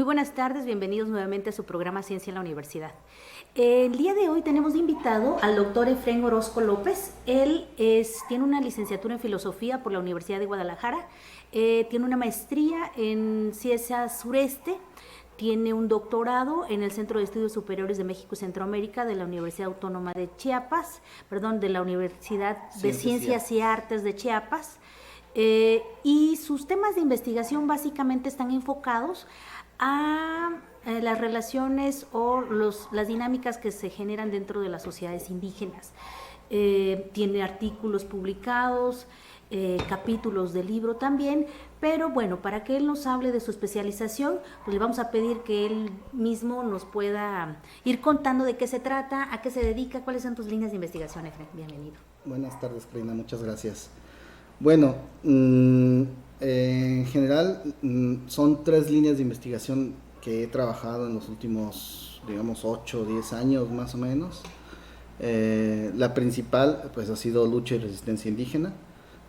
Muy buenas tardes, bienvenidos nuevamente a su programa Ciencia en la Universidad. El día de hoy tenemos de invitado al doctor Efrén Orozco López. Él tiene una licenciatura en Filosofía por la Universidad de Guadalajara, tiene una maestría en Ciencias Sureste, tiene un doctorado en el Centro de Estudios Superiores de México y Centroamérica de la Universidad Autónoma de Chiapas, de la Universidad de Ciencias y Artes de Chiapas, y sus temas de investigación básicamente están enfocados a las relaciones o las dinámicas que se generan dentro de las sociedades indígenas. Tiene artículos publicados, capítulos de libro también, pero bueno, para que él nos hable de su especialización, pues le vamos a pedir que él mismo nos pueda ir contando de qué se trata, a qué se dedica, cuáles son tus líneas de investigación, Efrén. Bienvenido. Buenas tardes, Karina, muchas gracias. Bueno, en general son 3 líneas de investigación que he trabajado en los últimos, digamos, 8 o 10 años más o menos. La principal pues ha sido lucha y resistencia indígena,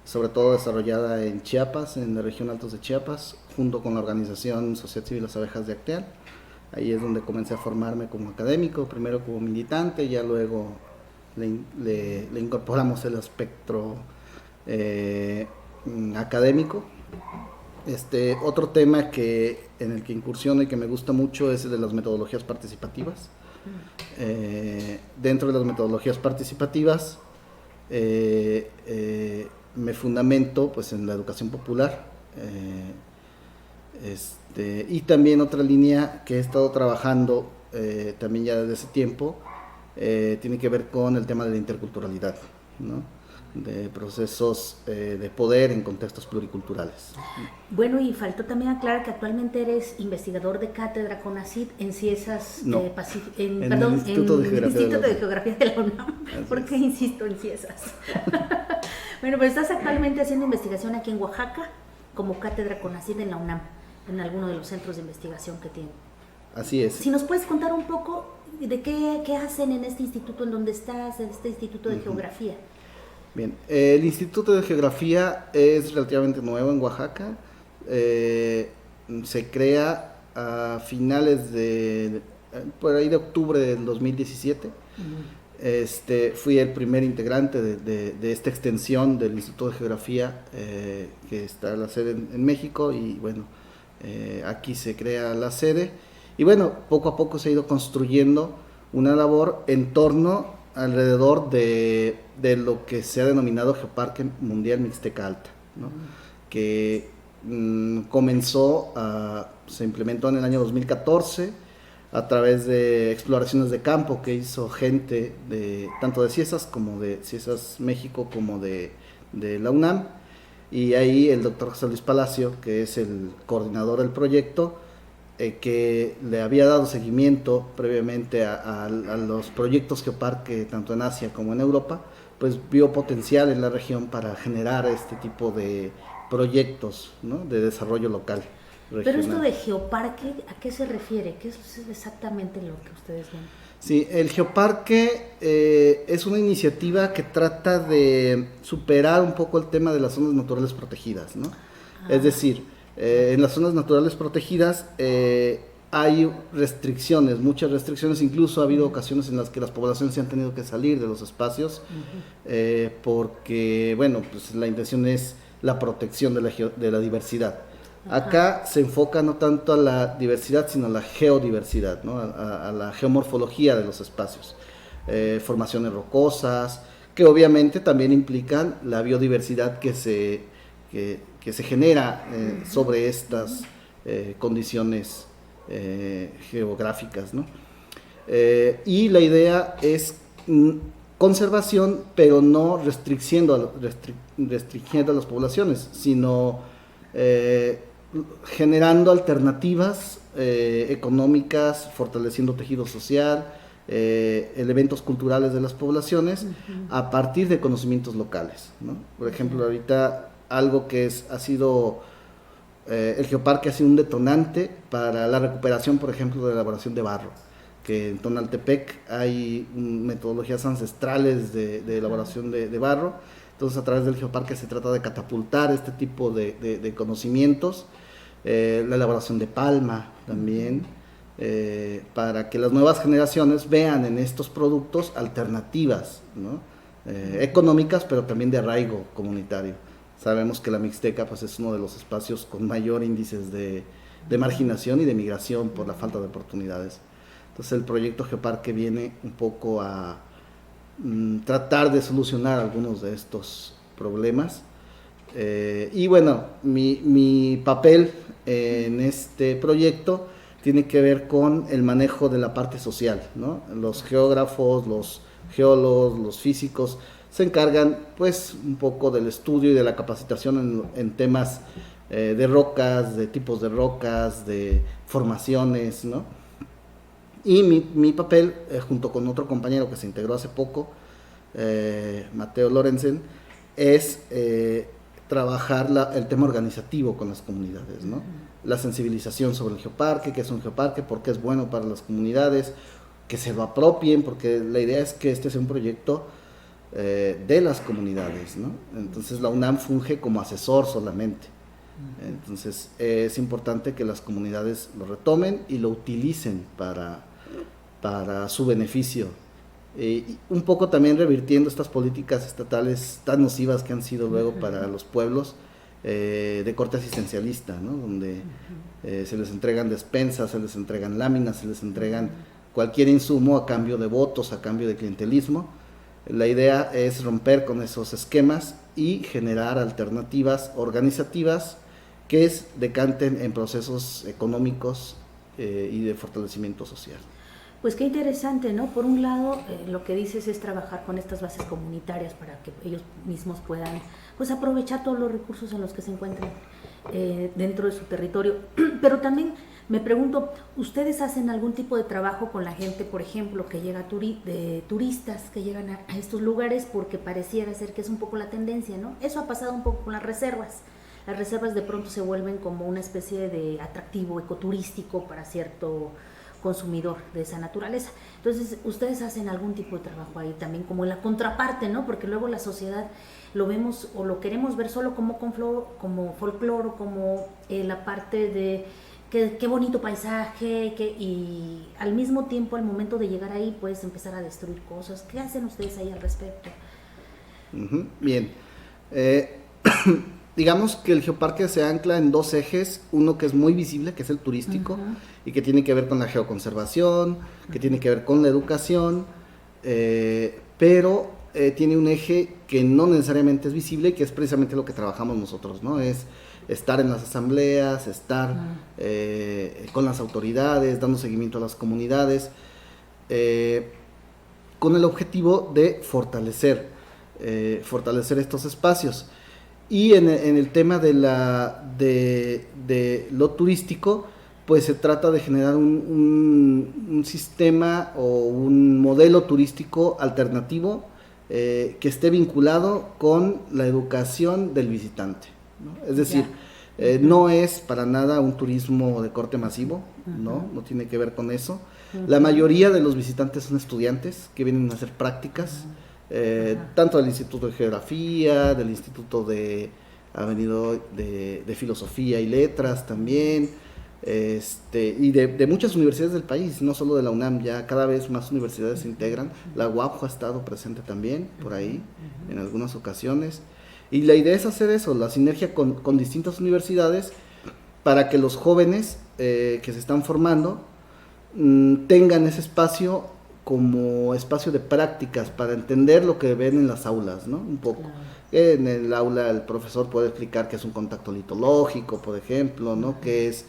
sobre todo desarrollada en Chiapas, en la región Altos de Chiapas, junto con la organización Sociedad Civil Las Abejas de Acteal. Ahí es donde comencé a formarme como académico, primero como militante, ya luego le incorporamos el espectro académico. Otro tema en el que incursiono y que me gusta mucho es el de las metodologías participativas. Dentro de las metodologías participativas me fundamento pues en la educación popular, y también otra línea que he estado trabajando también ya desde ese tiempo tiene que ver con el tema de la interculturalidad, ¿no? De procesos de poder en contextos pluriculturales. Bueno, y faltó también aclarar que actualmente eres investigador de cátedra CONACYT en CIESAS, no, en el Instituto de Geografía de la UNAM. ¿Por qué insisto en CIESAS? Bueno, pues estás actualmente haciendo investigación aquí en Oaxaca como cátedra CONACYT en la UNAM, en alguno de los centros de investigación que tienen. Así es. Si nos puedes contar un poco de qué hacen en este instituto en donde estás, en este Instituto de Geografía. Bien, el Instituto de Geografía es relativamente nuevo en Oaxaca. Se crea a finales por ahí de octubre del 2017. Fui el primer integrante de esta extensión del Instituto de Geografía, que está la sede en México, y bueno, aquí se crea la sede. Y bueno, poco a poco se ha ido construyendo una labor en torno alrededor de lo que se ha denominado Geoparque Mundial Mixteca Alta, ¿no? Que se implementó en el año 2014 a través de exploraciones de campo que hizo gente tanto de CIESAS como de CIESAS México como de la UNAM, y ahí el doctor José Luis Palacio, que es el coordinador del proyecto, que le había dado seguimiento previamente a los proyectos Geoparque tanto en Asia como en Europa, pues vio potencial en la región para generar este tipo de proyectos, ¿no? De desarrollo local, regional. Pero esto de Geoparque, ¿a qué se refiere? ¿Qué es exactamente lo que ustedes ven? Sí, el Geoparque es una iniciativa que trata de superar un poco el tema de las zonas naturales protegidas, ¿no? Es decir, en las zonas naturales protegidas hay restricciones, muchas restricciones. Incluso ha habido ocasiones en las que las poblaciones se han tenido que salir de los espacios porque, bueno, pues la intención es la protección de la diversidad. Acá se enfoca no tanto a la diversidad, sino a la geodiversidad, ¿no? a la geomorfología de los espacios, formaciones rocosas, que obviamente también implican la biodiversidad que se genera sobre estas condiciones geográficas, ¿no? Y la idea es conservación, pero no restringiendo a las poblaciones, sino generando alternativas económicas, fortaleciendo tejido social, elementos culturales de las poblaciones a partir de conocimientos locales, ¿no? Por ejemplo, ahorita algo que ha sido el Geoparque ha sido un detonante para la recuperación, por ejemplo, de la elaboración de barro, que en Tonaltepec hay metodologías ancestrales de elaboración de barro. Entonces, a través del Geoparque se trata de catapultar este tipo de conocimientos, la elaboración de palma, también, para que las nuevas generaciones vean en estos productos alternativas, ¿no? Económicas, pero también de arraigo comunitario. Sabemos que la Mixteca pues, es uno de los espacios con mayor índices de marginación y de migración por la falta de oportunidades. Entonces el proyecto Geoparque viene un poco a tratar de solucionar algunos de estos problemas. Y bueno, mi papel en este proyecto tiene que ver con el manejo de la parte social, ¿no? Los geógrafos, los geólogos, los físicos se encargan pues un poco del estudio y de la capacitación en temas de rocas, de tipos de rocas, de formaciones, ¿no? Y mi papel, junto con otro compañero que se integró hace poco, Mateo Lorenzen, es trabajar el tema organizativo con las comunidades, ¿no? La sensibilización sobre el geoparque, qué es un geoparque, por qué es bueno para las comunidades, que se lo apropien, porque la idea es que este sea un proyecto de las comunidades, ¿no? Entonces la UNAM funge como asesor solamente. Entonces es importante que las comunidades lo retomen y lo utilicen para su beneficio. Un poco también revirtiendo estas políticas estatales tan nocivas que han sido luego para los pueblos, de corte asistencialista, ¿no? Donde se les entregan despensas, se les entregan láminas, se les entregan cualquier insumo a cambio de votos, a cambio de clientelismo. La idea es romper con esos esquemas y generar alternativas organizativas que decanten en procesos económicos y de fortalecimiento social. Pues qué interesante, ¿no? Por un lado, lo que dices es trabajar con estas bases comunitarias para que ellos mismos puedan pues aprovechar todos los recursos en los que se encuentran dentro de su territorio. Pero también me pregunto, ¿ustedes hacen algún tipo de trabajo con la gente, por ejemplo, que llega de turistas que llegan a estos lugares? Porque pareciera ser que es un poco la tendencia, ¿no? Eso ha pasado un poco con las reservas. Las reservas de pronto se vuelven como una especie de atractivo ecoturístico para cierto consumidor de esa naturaleza. Entonces, ustedes hacen algún tipo de trabajo ahí también, como en la contraparte, ¿no? Porque luego la sociedad lo vemos o lo queremos ver solo como folclore, como la parte de qué bonito paisaje, y al mismo tiempo, al momento de llegar ahí, puedes empezar a destruir cosas. ¿Qué hacen ustedes ahí al respecto? Bien. Digamos que el geoparque se ancla en dos ejes, uno que es muy visible, que es el turístico, y que tiene que ver con la geoconservación, que tiene que ver con la educación, pero tiene un eje que no necesariamente es visible y que es precisamente lo que trabajamos nosotros, ¿no? Es estar en las asambleas, estar con las autoridades, dando seguimiento a las comunidades, con el objetivo de fortalecer estos espacios. Y en el tema de lo turístico, pues se trata de generar un sistema o un modelo turístico alternativo que esté vinculado con la educación del visitante, ¿no? Es decir, no es para nada un turismo de corte masivo, no tiene que ver con eso. La mayoría de los visitantes son estudiantes que vienen a hacer prácticas, tanto del Instituto de Geografía, del Instituto de Filosofía y Letras también, y de muchas universidades del país, no solo de la UNAM. Ya cada vez más universidades se integran. La UAPJ ha estado presente también por ahí en algunas ocasiones, y la idea es hacer eso, la sinergia con distintas universidades, para que los jóvenes que se están formando tengan ese espacio como espacio de prácticas para entender lo que ven en las aulas, ¿no? Un poco. En el aula el profesor puede explicar qué es un contacto litológico, por ejemplo, ¿no? Qué es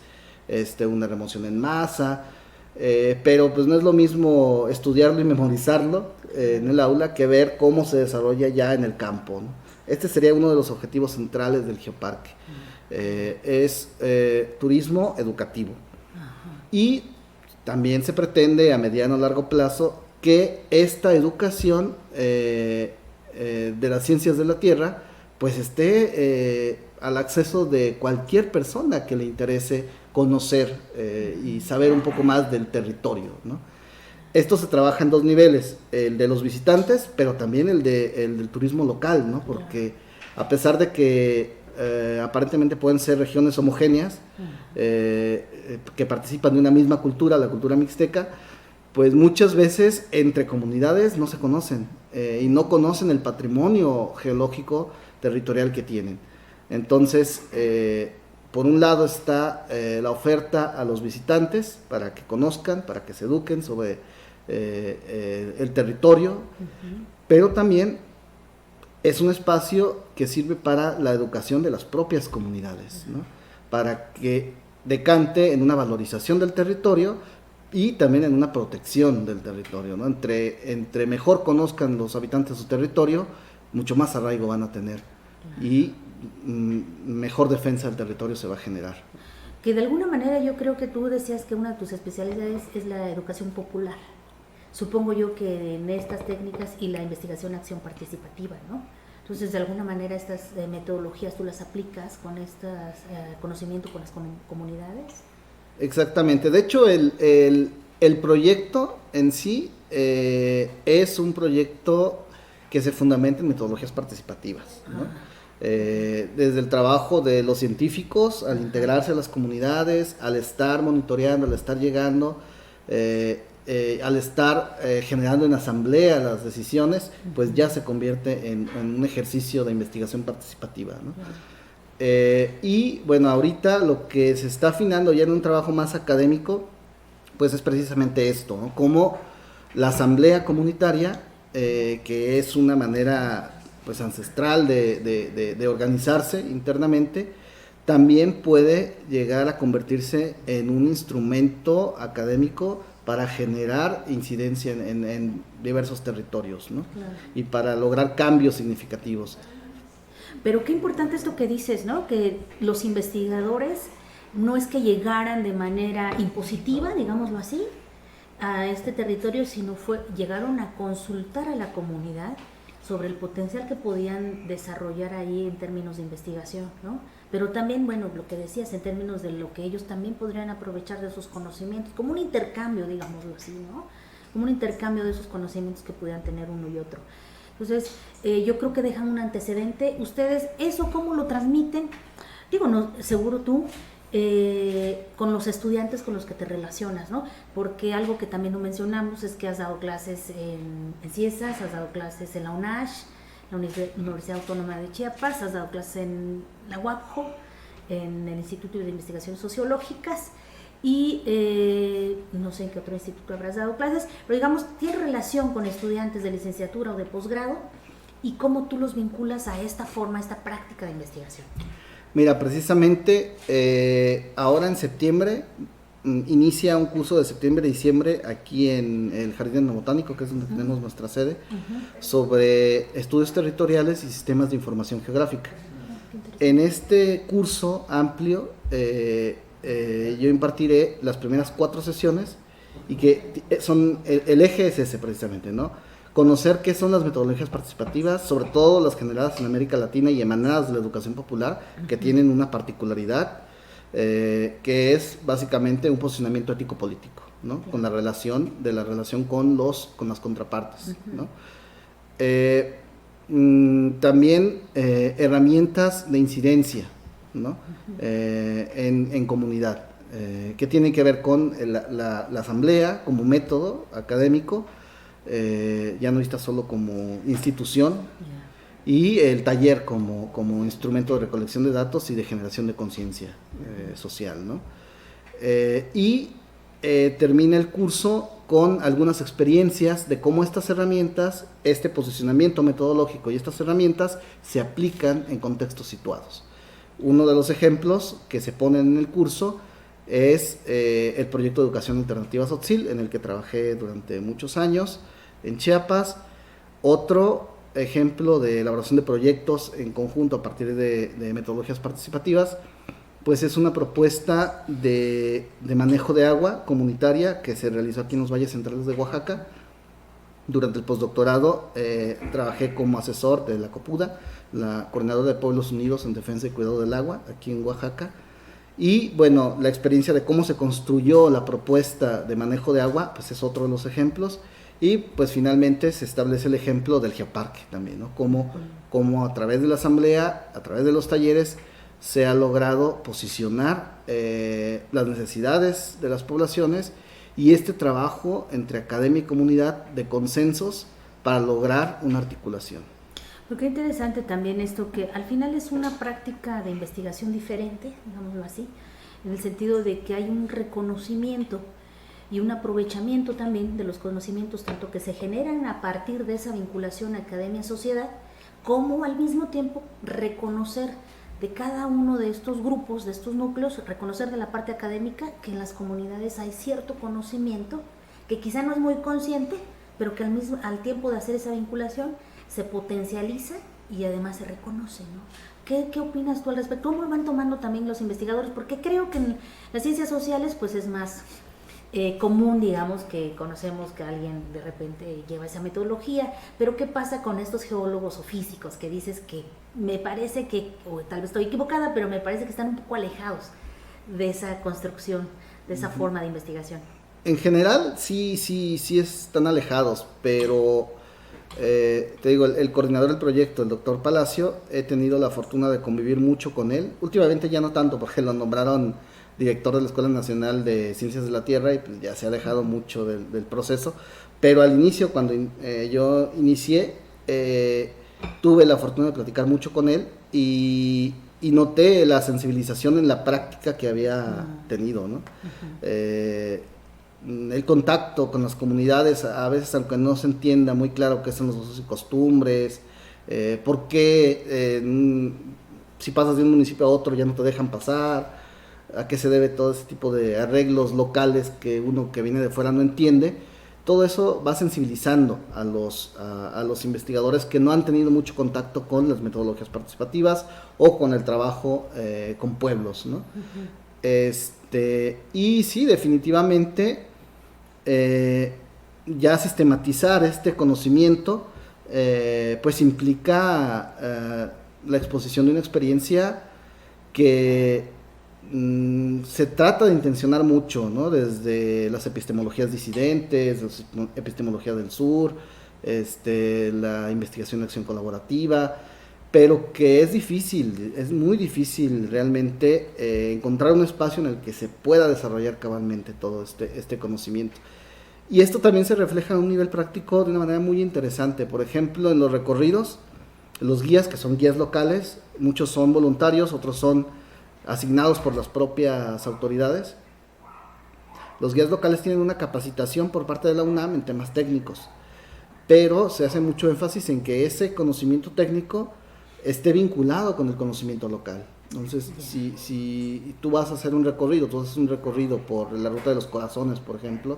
una remoción en masa, pero pues no es lo mismo estudiarlo y memorizarlo en el aula que ver cómo se desarrolla ya en el campo, ¿no? Este sería uno de los objetivos centrales del geoparque. Es turismo educativo. Y también se pretende a mediano o largo plazo que esta educación de las ciencias de la Tierra pues esté al acceso de cualquier persona que le interese conocer y saber un poco más del territorio, ¿no? Esto se trabaja en dos niveles, el de los visitantes, pero también el del turismo local, ¿no? Porque a pesar de que aparentemente pueden ser regiones homogéneas, que participan de una misma cultura, la cultura mixteca, pues muchas veces entre comunidades no se conocen y no conocen el patrimonio geológico territorial que tienen. Entonces, por un lado está la oferta a los visitantes para que conozcan, para que se eduquen sobre el territorio, pero también es un espacio que sirve para la educación de las propias comunidades, ¿no? Para que decante en una valorización del territorio y también en una protección del territorio, ¿no? Entre mejor conozcan los habitantes su territorio, mucho más arraigo van a tener y mejor defensa del territorio se va a generar. Que de alguna manera yo creo que tú decías que una de tus especialidades es la educación popular. Supongo yo que en estas técnicas y la investigación-acción participativa, ¿no? Entonces, de alguna manera estas metodologías tú las aplicas con este conocimiento con las comunidades. Exactamente. De hecho, el proyecto en sí es un proyecto que se fundamenta en metodologías participativas, ¿no? Desde el trabajo de los científicos, al integrarse a las comunidades, al estar monitoreando, al estar llegando, al estar generando en asamblea las decisiones, pues ya se convierte en un ejercicio de investigación participativa, ¿no? Y bueno, ahorita lo que se está afinando ya en un trabajo más académico, pues es precisamente esto, ¿no? Como la asamblea comunitaria, que es una manera pues ancestral de organizarse internamente, también puede llegar a convertirse en un instrumento académico para generar incidencia en diversos territorios, ¿no? Claro. Y para lograr cambios significativos. Pero qué importante esto que dices, ¿no? Que los investigadores no es que llegaran de manera impositiva, digámoslo así, a este territorio, sino llegaron a consultar a la comunidad sobre el potencial que podían desarrollar ahí en términos de investigación, ¿no? Pero también, bueno, lo que decías en términos de lo que ellos también podrían aprovechar de sus conocimientos, como un intercambio, digámoslo así, ¿no? Como un intercambio de esos conocimientos que pudieran tener uno y otro. Entonces, yo creo que dejan un antecedente. Ustedes, ¿eso cómo lo transmiten? Digo, no, seguro tú, con los estudiantes con los que te relacionas, ¿no? Porque algo que también no mencionamos es que has dado clases en CIESAS, has dado clases en la UNACH, la Universidad Autónoma de Chiapas, has dado clases en la UAPJO, en el Instituto de Investigaciones Sociológicas y no sé en qué otro instituto habrás dado clases, pero digamos, tiene relación con estudiantes de licenciatura o de posgrado y cómo tú los vinculas a esta forma, a esta práctica de investigación. Mira, precisamente ahora en septiembre inicia un curso de septiembre a diciembre aquí en el Jardín Botánico, que es donde tenemos nuestra sede, sobre estudios territoriales y sistemas de información geográfica. En este curso amplio yo impartiré las primeras 4 sesiones y que son, el eje es ese precisamente, ¿no? Conocer qué son las metodologías participativas, sobre todo las generadas en América Latina y emanadas de la educación popular, que tienen una particularidad, que es básicamente un posicionamiento ético-político, ¿no? Con la relación con las contrapartes, ¿no? También herramientas de incidencia, ¿no? En comunidad, que tienen que ver con la asamblea como método académico, ya no está solo como institución, y el taller como instrumento de recolección de datos y de generación de conciencia social, ¿no? Termina el curso con algunas experiencias de cómo estas herramientas, este posicionamiento metodológico y estas herramientas se aplican en contextos situados. Uno de los ejemplos que se ponen en el curso es el proyecto de educación alternativa Tzotzil, en el que trabajé durante muchos años en Chiapas. Otro ejemplo de elaboración de proyectos en conjunto a partir de metodologías participativas, pues es una propuesta de manejo de agua comunitaria que se realizó aquí en los Valles Centrales de Oaxaca. Durante el postdoctorado trabajé como asesor de la COPUDA, la Coordinadora de Pueblos Unidos en Defensa y Cuidado del Agua, aquí en Oaxaca. Y bueno, la experiencia de cómo se construyó la propuesta de manejo de agua, pues es otro de los ejemplos. Y pues finalmente se establece el ejemplo del geoparque también, ¿no? Como a través de la asamblea, a través de los talleres, se ha logrado posicionar las necesidades de las poblaciones y este trabajo entre academia y comunidad de consensos para lograr una articulación. Pero qué interesante también esto, que al final es una práctica de investigación diferente, digámoslo así, en el sentido de que hay un reconocimiento y un aprovechamiento también de los conocimientos, tanto que se generan a partir de esa vinculación academia-sociedad, como al mismo tiempo reconocer de cada uno de estos grupos, de estos núcleos, reconocer de la parte académica que en las comunidades hay cierto conocimiento que quizá no es muy consciente, pero que al tiempo de hacer esa vinculación se potencializa y además se reconoce, ¿no? ¿Qué opinas tú al respecto? ¿Cómo van tomando también los investigadores? Porque creo que en las ciencias sociales pues es más común, digamos, que conocemos que alguien de repente lleva esa metodología, pero ¿qué pasa con estos geólogos o físicos que dices que me parece que, o tal vez estoy equivocada, pero me parece que están un poco alejados de esa construcción, de esa forma de investigación? En general sí están alejados, pero te digo, el coordinador del proyecto, el doctor Palacio, he tenido la fortuna de convivir mucho con él. Últimamente ya no tanto, porque lo nombraron director de la Escuela Nacional de Ciencias de la Tierra y pues ya se ha alejado mucho del proceso, pero al inicio, cuando yo inicié, tuve la fortuna de platicar mucho con él y noté la sensibilización en la práctica que había tenido, ¿no? El contacto con las comunidades, a veces aunque no se entienda muy claro qué son los usos y costumbres, por qué si pasas de un municipio a otro ya no te dejan pasar, a qué se debe todo ese tipo de arreglos locales que uno que viene de fuera no entiende. Todo eso va sensibilizando a los investigadores que no han tenido mucho contacto con las metodologías participativas o con el trabajo con pueblos, ¿no? Y sí, definitivamente ya sistematizar este conocimiento pues implica la exposición de una experiencia que se trata de intencionar mucho, ¿no? Desde las epistemologías disidentes, la epistemología del sur, la investigación de acción colaborativa, pero que es difícil, es muy difícil realmente encontrar un espacio en el que se pueda desarrollar cabalmente todo este conocimiento. Y esto también se refleja a un nivel práctico de una manera muy interesante. Por ejemplo, en los recorridos, los guías, que son guías locales, muchos son voluntarios, otros son asignados por las propias autoridades. Los guías locales tienen una capacitación por parte de la UNAM en temas técnicos, pero se hace mucho énfasis en que ese conocimiento técnico esté vinculado con el conocimiento local. Entonces, si tú vas a hacer un recorrido, tú haces un recorrido por la Ruta de los Corazones, por ejemplo,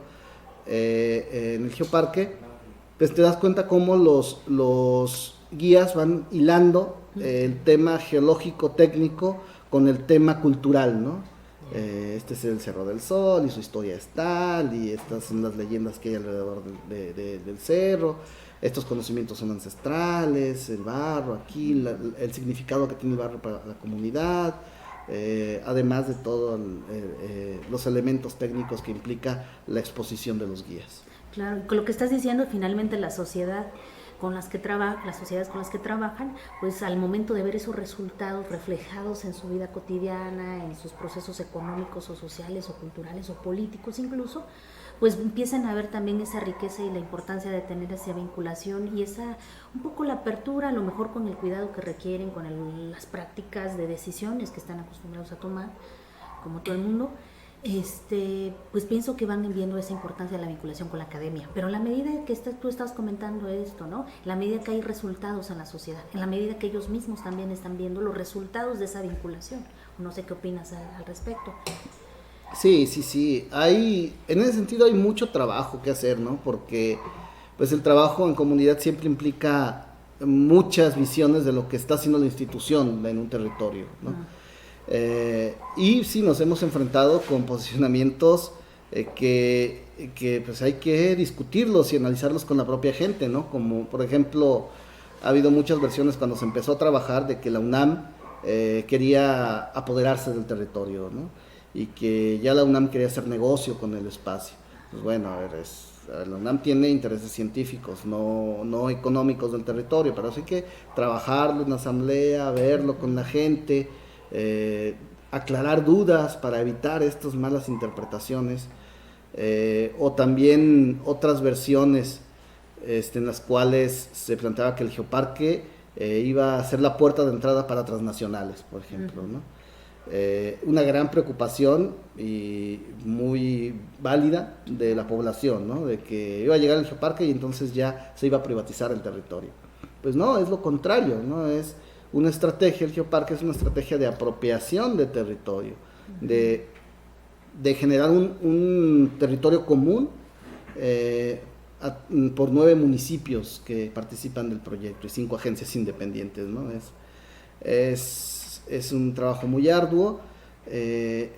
en el geoparque, pues te das cuenta cómo los guías van hilando el tema geológico técnico con el tema cultural, ¿no? Este es el Cerro del Sol y su historia es tal, y estas son las leyendas que hay alrededor del cerro, estos conocimientos son ancestrales, el barro aquí, el significado que tiene el barro para la comunidad, además de todos los elementos técnicos que implica la exposición de los guías. Claro, con lo que estás diciendo, finalmente la sociedad las sociedades con las que trabajan, pues al momento de ver esos resultados reflejados en su vida cotidiana, en sus procesos económicos o sociales o culturales o políticos incluso, pues empiezan a ver también esa riqueza y la importancia de tener esa vinculación y un poco la apertura, a lo mejor con el cuidado que requieren, con las prácticas de decisiones que están acostumbrados a tomar, como todo el mundo. Pues pienso que van viendo esa importancia de la vinculación con la academia, pero en la medida que tú estás comentando esto, ¿no? En la medida que hay resultados en la sociedad, en la medida que ellos mismos también están viendo los resultados de esa vinculación, no sé qué opinas al respecto. Sí, en ese sentido hay mucho trabajo que hacer, ¿no? Porque pues el trabajo en comunidad siempre implica muchas visiones de lo que está haciendo la institución en un territorio, ¿no? Y sí, nos hemos enfrentado con posicionamientos que pues hay que discutirlos y analizarlos con la propia gente, ¿no? Como por ejemplo, ha habido muchas versiones cuando se empezó a trabajar de que la UNAM quería apoderarse del territorio, ¿no? Y que ya la UNAM quería hacer negocio con el espacio. Pues bueno, a ver, La UNAM tiene intereses científicos, no económicos del territorio, pero sí hay que trabajarlo en asamblea, verlo con la gente, aclarar dudas para evitar estas malas interpretaciones, o también otras versiones en las cuales se planteaba que el geoparque iba a ser la puerta de entrada para transnacionales, por ejemplo, ¿no? Una gran preocupación y muy válida de la población, ¿no? De que iba a llegar el geoparque y entonces ya se iba a privatizar el territorio. Pues no, es lo contrario, ¿no? Es una estrategia, el geoparque es una estrategia de apropiación de territorio, de generar un territorio común por 9 municipios que participan del proyecto y 5 agencias independientes, ¿no? Es un trabajo muy arduo,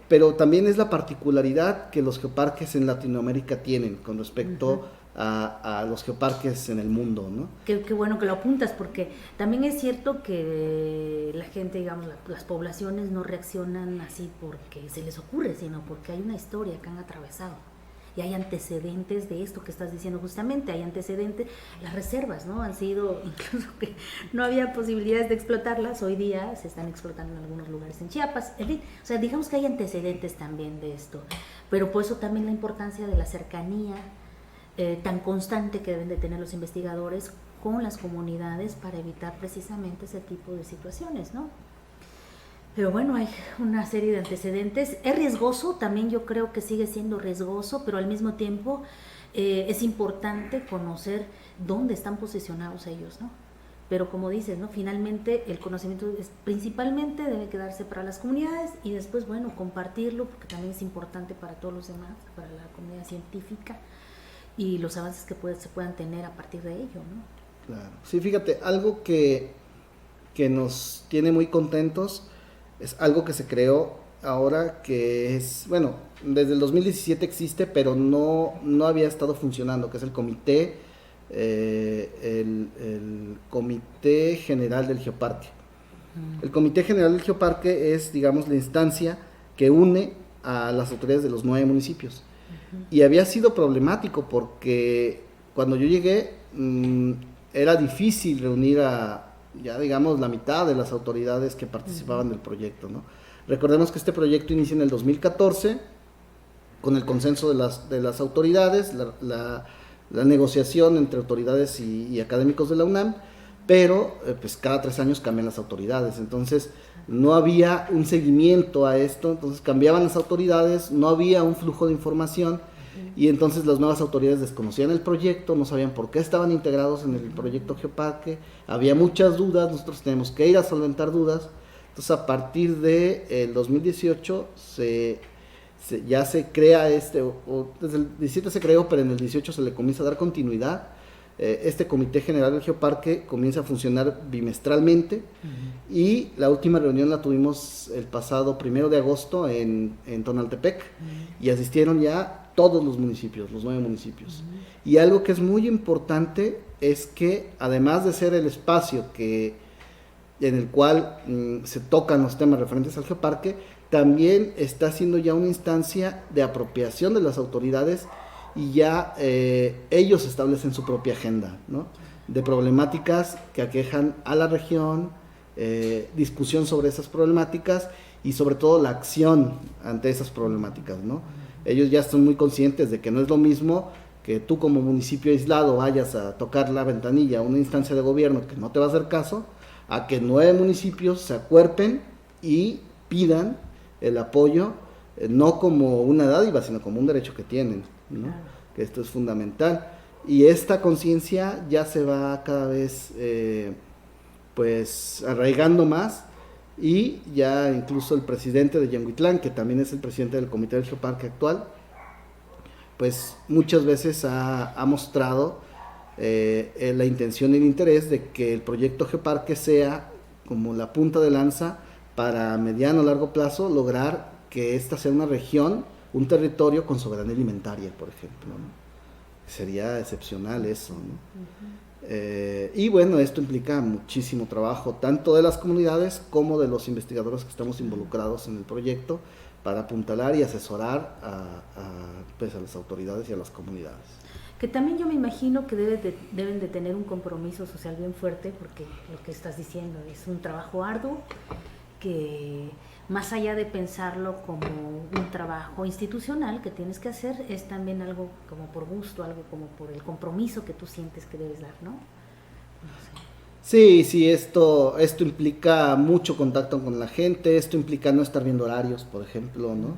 pero también es la particularidad que los geoparques en Latinoamérica tienen con respecto a los geoparques en el mundo, ¿no? Qué bueno que lo apuntas, porque también es cierto que la gente, digamos, las poblaciones no reaccionan así porque se les ocurre, sino porque hay una historia que han atravesado. Y hay antecedentes de esto que estás diciendo justamente, hay antecedentes, las reservas, ¿no? Han sido, incluso que no había posibilidades de explotarlas, hoy día se están explotando en algunos lugares en Chiapas, en fin, o sea, digamos que hay antecedentes también de esto, pero por eso también la importancia de la cercanía tan constante que deben de tener los investigadores con las comunidades para evitar precisamente ese tipo de situaciones, ¿no? Pero bueno, hay una serie de antecedentes. Es riesgoso, también yo creo que sigue siendo riesgoso, pero al mismo tiempo es importante conocer dónde están posicionados ellos, ¿no? Pero como dices, ¿no? Finalmente el conocimiento principalmente debe quedarse para las comunidades y después, bueno, compartirlo, porque también es importante para todos los demás, para la comunidad científica y los avances que se puedan tener a partir de ello, ¿no? Claro. Sí, fíjate, algo que nos tiene muy contentos es algo que se creó ahora, que es, bueno, desde el 2017 existe, pero no había estado funcionando, que es el comité, el Comité General del Geoparque. El Comité General del Geoparque es, digamos, la instancia que une a las autoridades de los 9 municipios. Y había sido problemático porque cuando yo llegué era difícil reunir a, ya digamos, la mitad de las autoridades que participaban del proyecto, ¿no? Recordemos que este proyecto inicia en el 2014 con el consenso de las autoridades, la negociación entre autoridades y académicos de la UNAM, pero pues cada 3 años cambian las autoridades, entonces no había un seguimiento a esto, entonces cambiaban las autoridades, no había un flujo de información y entonces las nuevas autoridades desconocían el proyecto, no sabían por qué estaban integrados en el proyecto Geoparque, había muchas dudas, nosotros tenemos que ir a solventar dudas. Entonces a partir del 2018 ya se crea desde el 17 se creó, pero en el 18 se le comienza a dar continuidad. Este Comité General del Geoparque comienza a funcionar bimestralmente y la última reunión la tuvimos el pasado 1 de agosto en Tonaltepec y asistieron ya todos los municipios, los 9 municipios. Y algo que es muy importante es que además de ser el espacio en el cual se tocan los temas referentes al geoparque, también está siendo ya una instancia de apropiación de las autoridades y ya ellos establecen su propia agenda, ¿no? De problemáticas que aquejan a la región, discusión sobre esas problemáticas y sobre todo la acción ante esas problemáticas, ¿no? Ellos ya están muy conscientes de que no es lo mismo que tú como municipio aislado vayas a tocar la ventanilla a una instancia de gobierno que no te va a hacer caso, a que 9 municipios se acuerpen y pidan el apoyo, no como una dádiva, sino como un derecho que tienen, ¿no? Que esto es fundamental. Y esta conciencia ya se va cada vez pues arraigando más, y ya incluso el presidente de Yanguitlán, que también es el presidente del Comité del Geoparque actual, pues muchas veces ha mostrado la intención y el interés de que el proyecto Geoparque sea como la punta de lanza para mediano o largo plazo lograr que esta sea una región, un territorio con soberanía alimentaria, por ejemplo, ¿no? Sería excepcional eso, ¿no? Y bueno, esto implica muchísimo trabajo, tanto de las comunidades como de los investigadores que estamos involucrados en el proyecto, para apuntalar y asesorar pues a las autoridades y a las comunidades. que también yo me imagino que deben de tener un compromiso social bien fuerte, porque lo que estás diciendo es un trabajo arduo que, más allá de pensarlo como un trabajo institucional que tienes que hacer, es también algo como por gusto, algo como por el compromiso que tú sientes que debes dar, ¿no? No sé. Sí, esto implica mucho contacto con la gente, esto implica no estar viendo horarios, por ejemplo, ¿no?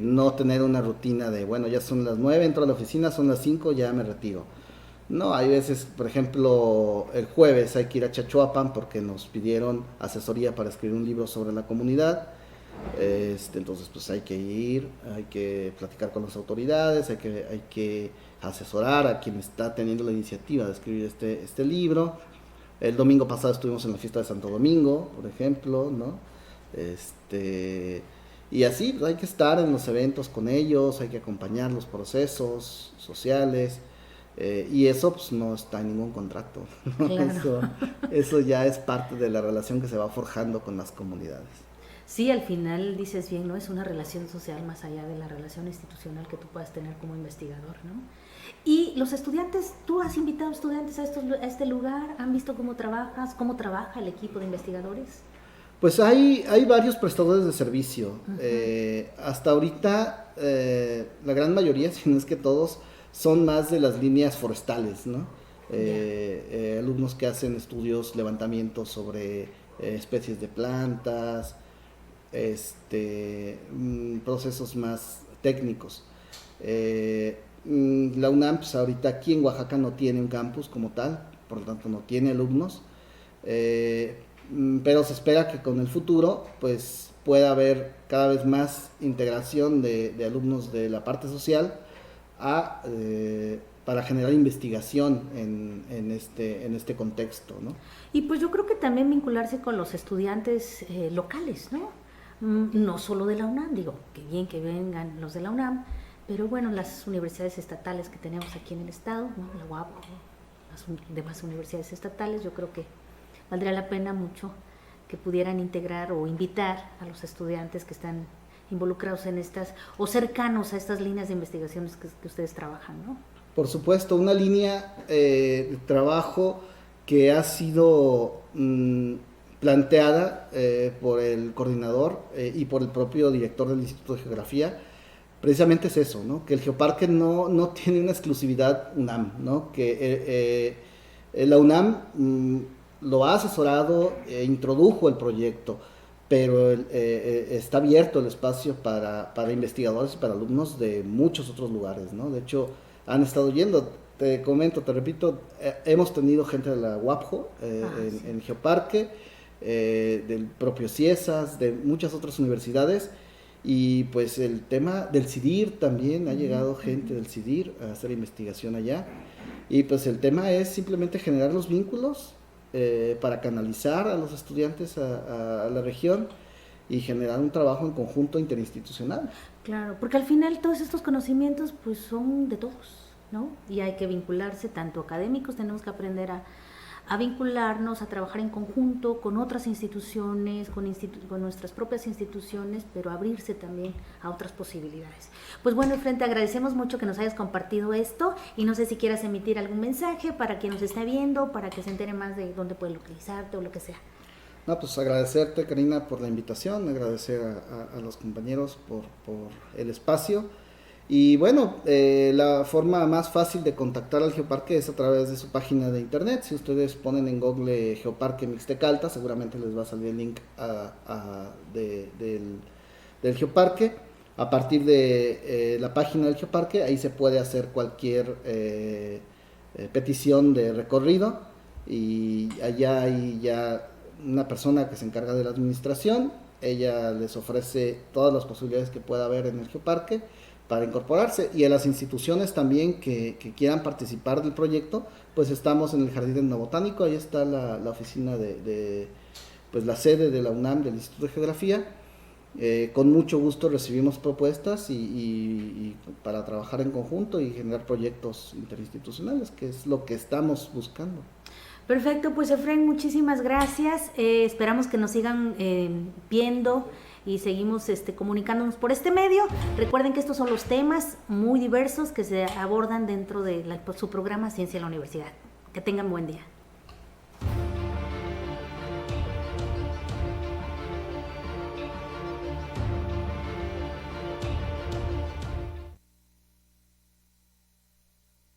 No tener una rutina de, bueno, ya son las 9, entro a la oficina, son las 5, ya me retiro. No, hay veces, por ejemplo, el jueves hay que ir a Chachuapan porque nos pidieron asesoría para escribir un libro sobre la comunidad. Entonces, pues hay que ir, hay que platicar con las autoridades, hay que asesorar a quien está teniendo la iniciativa de escribir este libro. El domingo pasado estuvimos en la fiesta de Santo Domingo, por ejemplo, ¿no? Y así pues, hay que estar en los eventos con ellos, hay que acompañar los procesos sociales, y eso pues no está en ningún contrato, ¿no? Claro. Eso ya es parte de la relación que se va forjando con las comunidades. Sí, al final dices bien, ¿no? Es una relación social más allá de la relación institucional que tú puedas tener como investigador, ¿no? Y los estudiantes, ¿tú has invitado estudiantes a este lugar? ¿Han visto cómo trabajas? ¿Cómo trabaja el equipo de investigadores? Pues hay varios prestadores de servicio. Hasta ahorita, la gran mayoría, si no es que todos, son más de las líneas forestales, ¿no? Alumnos que hacen estudios, levantamientos sobre especies de plantas, procesos más técnicos. La UNAM, pues ahorita aquí en Oaxaca no tiene un campus como tal, por lo tanto no tiene alumnos, pero se espera que con el futuro pues pueda haber cada vez más integración de alumnos de la parte social para generar investigación en este contexto, ¿no? Y pues yo creo que también vincularse con los estudiantes locales, ¿no? No solo de la UNAM, digo, que bien que vengan los de la UNAM, pero bueno, las universidades estatales que tenemos aquí en el estado, ¿no? La UAP, las demás universidades estatales, yo creo que valdría la pena mucho que pudieran integrar o invitar a los estudiantes que están involucrados en estas, o cercanos a estas líneas de investigaciones que ustedes trabajan, ¿no? Por supuesto, una línea de trabajo que ha sido planteada por el coordinador y por el propio director del Instituto de Geografía, precisamente es eso, ¿no? Que el Geoparque no tiene una exclusividad UNAM, ¿no? Que la UNAM lo ha asesorado, introdujo el proyecto, pero está abierto el espacio para investigadores y para alumnos de muchos otros lugares, ¿no? De hecho, han estado yendo, te comento, te repito, hemos tenido gente de la UAPJO en Geoparque, del propio CIESAS, de muchas otras universidades, y pues el tema del CIDIR también, ha llegado gente del CIDIR a hacer investigación allá, y pues el tema es simplemente generar los vínculos para canalizar a los estudiantes a la región y generar un trabajo en conjunto interinstitucional. Claro, porque al final todos estos conocimientos pues son de todos, ¿no? Y hay que vincularse, tanto académicos, tenemos que aprender a vincularnos, a trabajar en conjunto con otras instituciones, con nuestras propias instituciones, pero abrirse también a otras posibilidades. Pues bueno, Efraín, te agradecemos mucho que nos hayas compartido esto y no sé si quieras emitir algún mensaje para quien nos está viendo, para que se entere más de dónde puede localizarte o lo que sea. No, pues agradecerte, Karina, por la invitación, agradecer a los compañeros por el espacio. Y bueno, la forma más fácil de contactar al Geoparque es a través de su página de internet. Si ustedes ponen en Google Geoparque Mixtecalta, seguramente les va a salir el link del Geoparque. A partir de la página del Geoparque, ahí se puede hacer cualquier petición de recorrido, y allá hay ya una persona que se encarga de la administración. Ella les ofrece todas las posibilidades que pueda haber en el Geoparque para incorporarse, y a las instituciones también que quieran participar del proyecto, pues estamos en el Jardín Etnobotánico, ahí está la oficina pues la sede de la UNAM, del Instituto de Geografía. Con mucho gusto recibimos propuestas y para trabajar en conjunto y generar proyectos interinstitucionales, que es lo que estamos buscando. Perfecto, pues Efraín, muchísimas gracias. Esperamos que nos sigan viendo y seguimos comunicándonos por este medio. Recuerden que estos son los temas muy diversos que se abordan dentro de su programa Ciencia en la Universidad. Que tengan buen día.